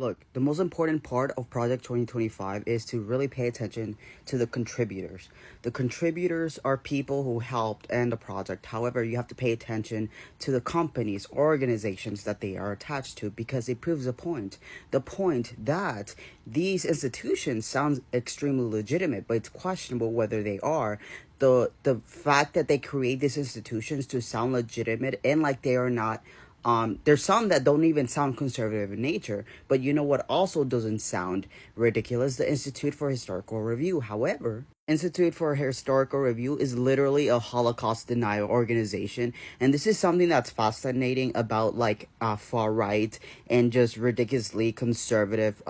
Look, the most important part of Project 2025 is to really pay attention to the contributors. The contributors are people who helped end the project. However, you have to pay attention to the companies, organizations that they are attached to because it proves a point. The point that these institutions sound extremely legitimate, but it's questionable whether they are. The fact that they create these institutions to sound legitimate and like they are not, there's some that don't even sound conservative in nature, but you know what also doesn't sound ridiculous? The Institute for Historical Review. However, Institute for Historical Review is literally a Holocaust denial organization, and this is something that's fascinating about like far right and just ridiculously conservative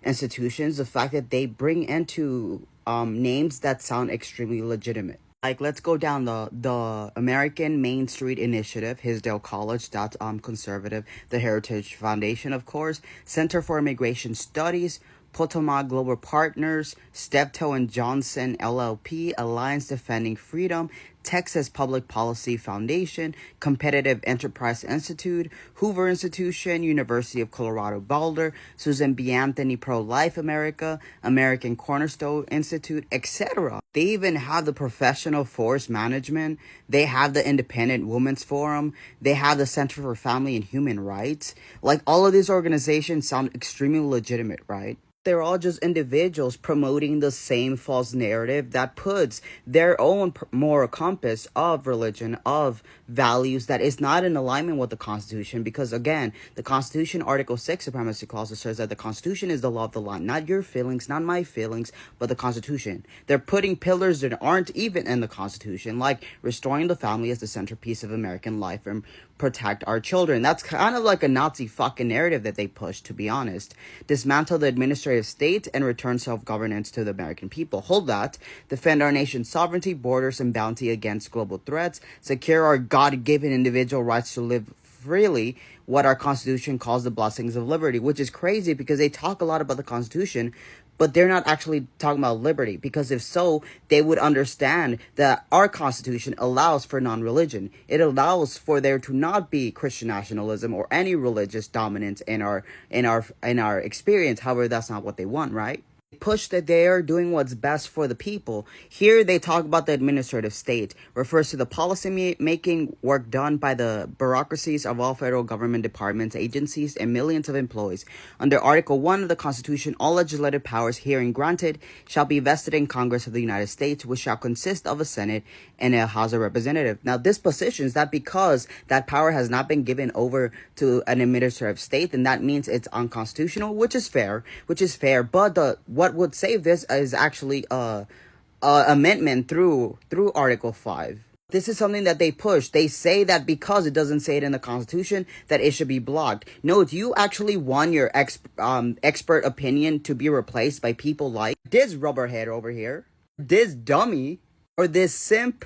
institutions. The fact that they bring into names that sound extremely legitimate. Like, let's go down the American Main Street Initiative, Hisdale College, that's conservative. The Heritage Foundation, of course. Center for Immigration Studies, Potomac Global Partners, Steptoe and Johnson LLP, Alliance Defending Freedom, Texas Public Policy Foundation, Competitive Enterprise Institute, Hoover Institution, University of Colorado Boulder, Susan B. Anthony Pro-Life America, American Cornerstone Institute, etc. They even have the Professional Forest Management. They have the Independent Women's Forum. They have the Center for Family and Human Rights. Like, all of these organizations sound extremely legitimate, right? They're all just individuals promoting the same false narrative that puts their own moral compass of religion, of values that is not in alignment with the Constitution. Because again, the Constitution, Article 6, Supremacy Clause, says that the Constitution is the law of the land, not your feelings, not my feelings, but the Constitution. They're putting pillars that aren't even in the Constitution, like restoring the family as the centerpiece of American life and protect our children. That's kind of like a Nazi fucking narrative that they push, to be honest. Dismantle the administrative state and return self-governance to the American people. Hold that. Defend our nation's sovereignty, borders, and bounty against global threats. Secure our God-given individual rights to live freely, what our Constitution calls the blessings of liberty, which is crazy because they talk a lot about the Constitution, but they're not actually talking about liberty, because if so, they would understand that our Constitution allows for non-religion. It allows for there to not be Christian nationalism or any religious dominance in our experience. However, that's not what they want, right? Push that they are doing what's best for the people. Here they talk about the administrative state, refers to the policy making work done by the bureaucracies of all federal government departments, agencies, and millions of employees. Under Article 1 of the Constitution, all legislative powers herein granted shall be vested in Congress of the United States, which shall consist of a Senate and a House of Representatives. Now, this positions that because that power has not been given over to an administrative state, then that means it's unconstitutional, which is fair, but what would save this is actually a amendment through Article 5. This is something that they push. They say that because it doesn't say it in the Constitution, that it should be blocked. No, do you actually want your expert opinion to be replaced by people like this rubberhead over here, this dummy, or this simp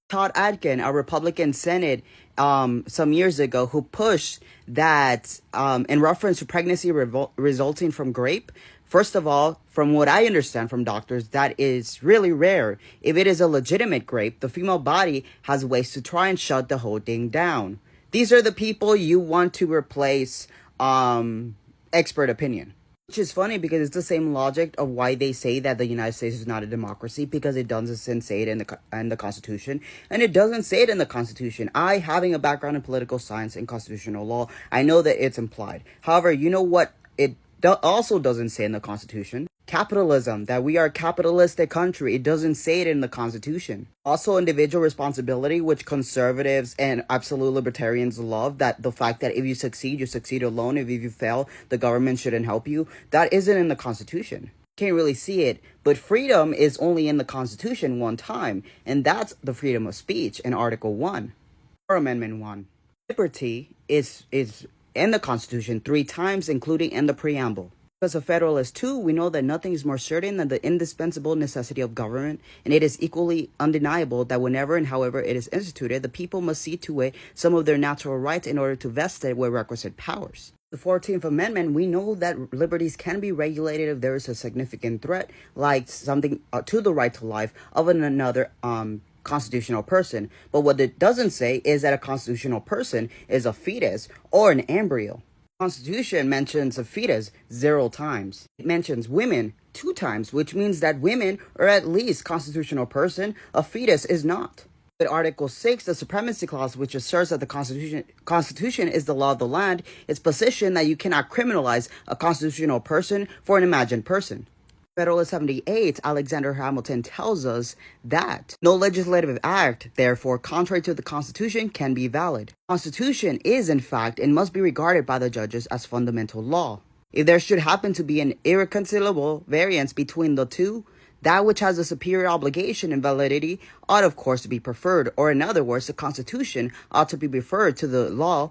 Todd Adkin, a Republican Senate, some years ago, who pushed that in reference to pregnancy resulting from grape? First of all, from what I understand from doctors, that is really rare. If it is a legitimate grape, the female body has ways to try and shut the whole thing down. These are the people you want to replace expert opinion. Which is funny because it's the same logic of why they say that the United States is not a democracy, because it doesn't say it in the Constitution, and it doesn't say it in the Constitution. I, having a background in political science and constitutional law, I know that it's implied. However, you know what it also doesn't say in the Constitution? Capitalism, that we are a capitalistic country. It doesn't say it in the Constitution. Also, individual responsibility, which conservatives and absolute libertarians love, that the fact that if you succeed alone. If you fail, the government shouldn't help you. That isn't in the Constitution. Can't really see it, but freedom is only in the Constitution one time, and that's the freedom of speech in Article 1 or Amendment 1. Liberty is in the Constitution 3 times, including in the preamble. As a Federalist too, we know that nothing is more certain than the indispensable necessity of government, and it is equally undeniable that whenever and however it is instituted, the people must see to it some of their natural rights in order to vest it with requisite powers. The 14th Amendment, we know that liberties can be regulated if there is a significant threat, like something to the right to life of another constitutional person. But what it doesn't say is that a constitutional person is a fetus or an embryo. Constitution mentions a fetus 0 times. It mentions women 2 times, which means that women are at least constitutional person. A fetus is not. With Article 6, the Supremacy Clause, which asserts that the Constitution is the law of the land, its position that you cannot criminalize a constitutional person for an imagined person. Federalist 78, Alexander Hamilton tells us that no legislative act, therefore, contrary to the Constitution, can be valid. The Constitution is, in fact, and must be regarded by the judges as fundamental law. If there should happen to be an irreconcilable variance between the two, that which has a superior obligation and validity ought, of course, to be preferred, or in other words, the Constitution ought to be preferred to the law,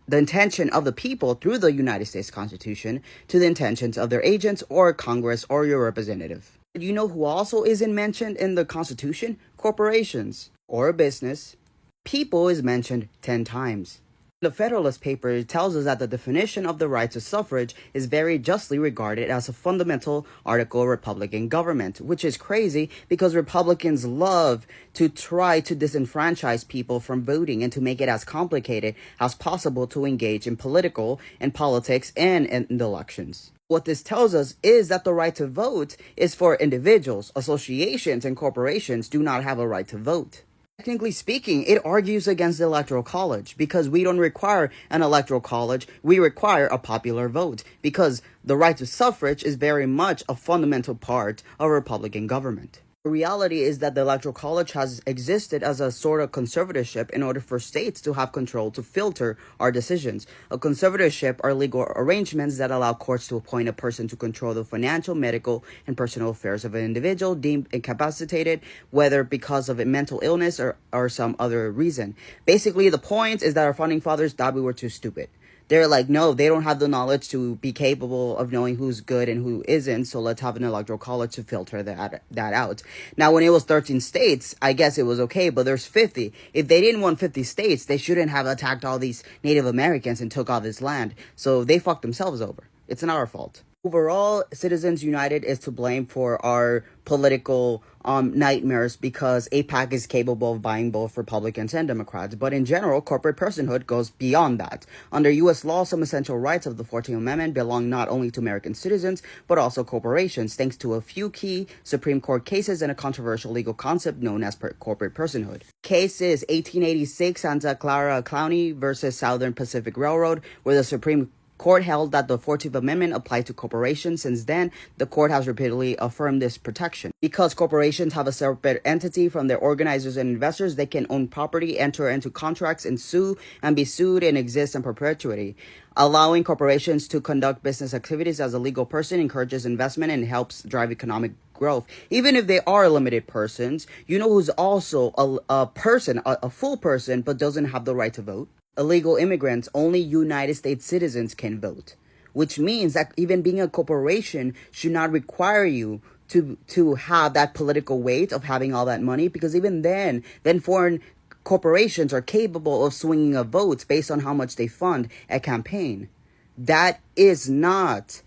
the intention of the people through the United States Constitution, to the intentions of their agents or Congress or your representative. You know who also isn't mentioned in the Constitution? Corporations or a business. People is mentioned 10 times. The Federalist Paper tells us that the definition of the right to suffrage is very justly regarded as a fundamental article of Republican government, which is crazy because Republicans love to try to disenfranchise people from voting and to make it as complicated as possible to engage in politics and in the elections. What this tells us is that the right to vote is for individuals. Associations and corporations do not have a right to vote. Technically speaking, it argues against the Electoral College because we don't require an Electoral College. We require a popular vote because the right to suffrage is very much a fundamental part of a Republican government. The reality is that the Electoral College has existed as a sort of conservatorship in order for states to have control to filter our decisions. A conservatorship are legal arrangements that allow courts to appoint a person to control the financial, medical, and personal affairs of an individual deemed incapacitated, whether because of a mental illness or some other reason. Basically, the point is that our founding fathers thought we were too stupid. They're like, no, they don't have the knowledge to be capable of knowing who's good and who isn't, so let's have an electoral college to filter that out. Now, when it was 13 states, I guess it was okay, but there's 50. If they didn't want 50 states, they shouldn't have attacked all these Native Americans and took all this land. So they fucked themselves over. It's not our fault. Overall, Citizens United is to blame for our political nightmares because AIPAC is capable of buying both Republicans and Democrats. But in general, corporate personhood goes beyond that. Under U.S. law, some essential rights of the 14th Amendment belong not only to American citizens, but also corporations, thanks to a few key Supreme Court cases and a controversial legal concept known as corporate personhood. Case is 1886 Santa Clara County versus Southern Pacific Railroad, where the Supreme Court held that the 14th Amendment applied to corporations. Since then, the court has repeatedly affirmed this protection. Because corporations have a separate entity from their organizers and investors, they can own property, enter into contracts, and sue and be sued and exist in perpetuity. Allowing corporations to conduct business activities as a legal person encourages investment and helps drive economic growth. Even if they are limited persons, you know who's also a full person, but doesn't have the right to vote? Illegal immigrants. Only United States citizens can vote, which means that even being a corporation should not require you to have that political weight of having all that money, because even then foreign corporations are capable of swinging a vote based on how much they fund a campaign. That is not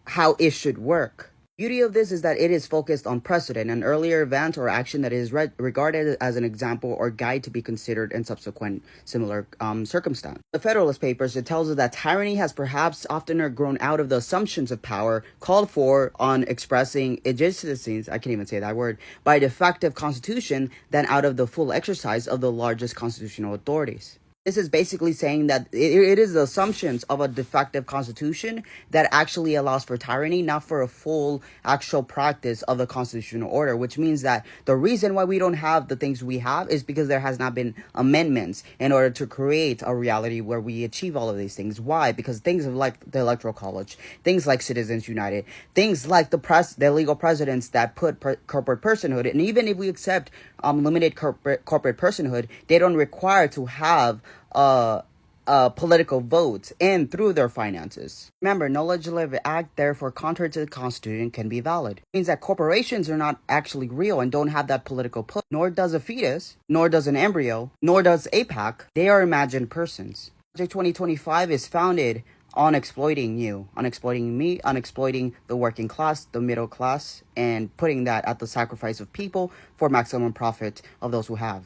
how it should work. Beauty of this is that it is focused on precedent, an earlier event or action that is regarded as an example or guide to be considered in subsequent similar circumstance. The Federalist Papers, it tells us that tyranny has perhaps oftener grown out of the assumptions of power called for on expressing legitimacies, I can't even say that word, by a defective constitution than out of the full exercise of the largest constitutional authorities. This is basically saying that it is the assumptions of a defective constitution that actually allows for tyranny, not for a full actual practice of the constitutional order, which means that the reason why we don't have the things we have is because there has not been amendments in order to create a reality where we achieve all of these things. Why? Because things like the Electoral College, things like Citizens United, things like the legal precedents that put corporate personhood, and even if we accept limited corporate personhood, they don't require to have political votes and through their finances. Remember, no legislative act, therefore contrary to the Constitution, can be valid. It means that corporations are not actually real and don't have that political push. Nor does a fetus, nor does an embryo, nor does AIPAC. They are imagined persons. Project 2025 is founded on exploiting you, on exploiting me, on exploiting the working class, the middle class, and putting that at the sacrifice of people for maximum profit of those who have.